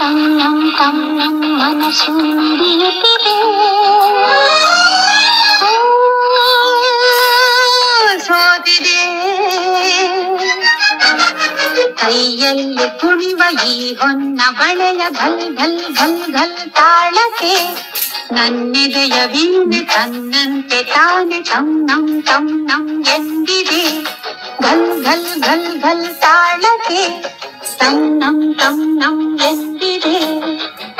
ತನ್ನಂ ತನ್ನಂ ಮನಸ್ಸು ಮಿಡಿಯುತ್ತಿದೆ. ಸೋತಿದೆ ಕೈಯಲ್ಲಿ ಕುಣಿವ ಈ ಹೊನ್ನ ಬಳೆಯ ಘಲ್ ಘಲ್ ಘಲ್ ಘಲ್ ತಾಳಕ್ಕೆ ನನ್ನೆದೆಯ ವೀಣೆ ತನ್ನಂತೆ ತಾನೆ ತನ್ನಂ ತನ್ನಂ ಎಂದಿದೆ. ಘಲ್ ಘಲ್ ಘಲ್ ಘಲ್ ತಾಳಕ್ಕೆ ತನ್ನಂ ತನ್ನಂ ಎಂದಿದೆ.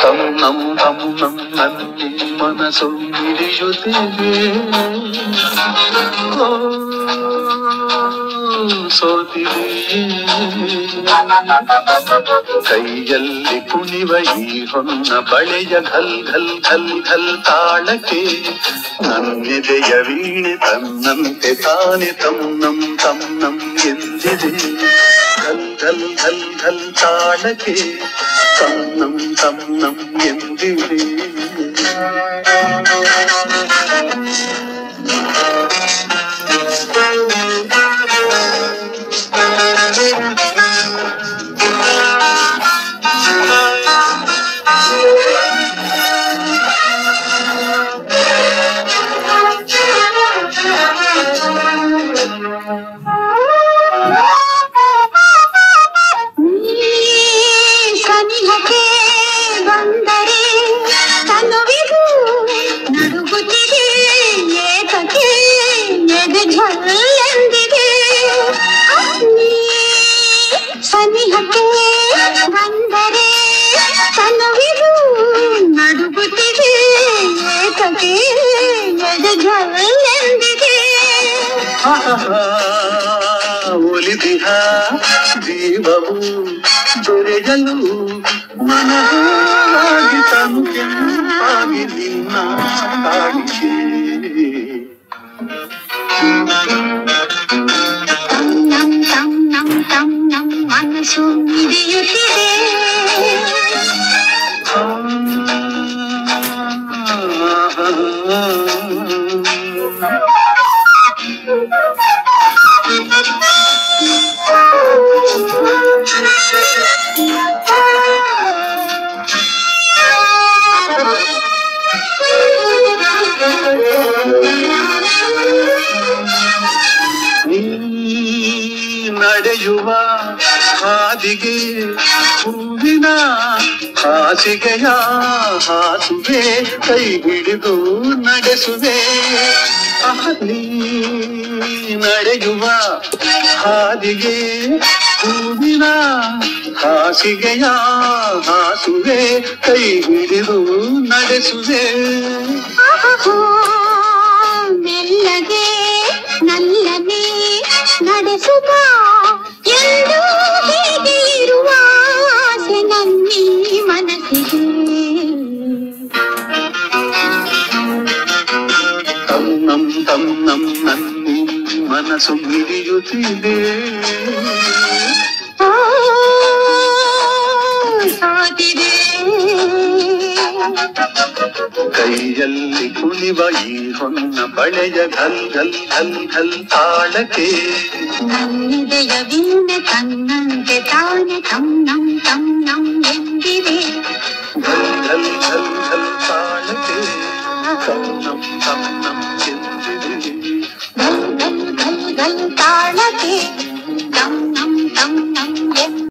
ತನ್ನಂ ತನ್ನಂ ನಲ್ಲಿ ಮನಸ್ಸು ಮಿಡಿಯುತ್ತಿದೆ. ಸೋತಿದೆ ಕೈಯಲ್ಲಿ ಕುಣಿವ ಈ ಹೊನ್ನ ಬಳೆಯ ಘಲ್ ಘಲ್ ಘಲ್ ಘಲ್ ತಾಳಕ್ಕೆ ನನ್ನೆದೆಯ ವೀಣೆ ತನ್ನಂತೆ ತಾನೆ ತನ್ನಂ ತನ್ನಂ ಎಂದಿದೆ. ಘಲ್ ಘಲ್ ಘಲ್ ಘಲ್ ತಾಳಕ್ಕೆ ತನ್ನಂ ತನ್ನಂ ಎಂದಿದೆ. ಸನಿಹಕ್ಕೆ ಬಂದರೆ ತನುವಿಗೂ ನಡುಗುತ್ತಿದೆ. ಏಕಕ್ಕೆ ಎದೆ ಝಲ್ಲೆಂದಿದೆ. ಸನಿಹಕ್ಕೆ ಬಂದರೆ ತನುವಿಗೂ ನಡುಗುತ್ತಿದೆ. ಏಕಕ್ಕೆ ಎದೆ ಝಲ್ಲೆಂದಿದೆ. ಒಲಿದಿಹ ಜೀವವು ದೊರೆಯಲು ಮನವಾಗಿ ತನು ಕೆಂಪಾಗಿ ನಿನ್ನ ಕಾಡಿಗೆ. ತನ್ನಂ ತನ್ನಂ ತನ್ನಂ ಮನಸ್ಸು ಮಿಡಿಯುತ್ತಿದೆ. ನಡೆಯುವ ಹಾದಿಗೆ ಹೂವಿನ ಹಾಸಿಗೆಯ ಹಾಸುವೆ ಕೈ ಹಿಡಿದು ನಡೆಸುವೆ. ನೀ ನಡೆಯುವ ಹಾದಿಗೆ ಹೂವಿನ ಹಾಸಿಗೆಯ ಹಾಸುವೆ ಕೈ ಹಿಡಿದು ನಡೆಸುವೆ. ಮೆಲ್ಲಗೆ ನಲ್ಲನೆ ನಡೆಸುತ್ತ ಎಂದು ಹೀಗೆ ಇರುವ ಆಸೆ ನನ್ನೀ ಮನಸ್ಸಿಗೆ. ತನ್ನಂ ತನ್ನಂ ನನ್ನಿ ಮನಸ್ಸು ಮಿಡಿಯುತ್ತಿದೆ. ಸೋತಿದೆ ಕೈಯಲ್ಲಿ ಕುಣಿವ ಈ ಹೊನ್ನ ಬಳೆಯ ಘಲ್ ಘಲ್ ಘಲ್ ಘಲ್ ತಾಳಕ್ಕೆ ನನ್ನೆದೆಯ ವೀಣೆ ತನ್ನಂತೆ ತಾನೆ ತನ್ನಂ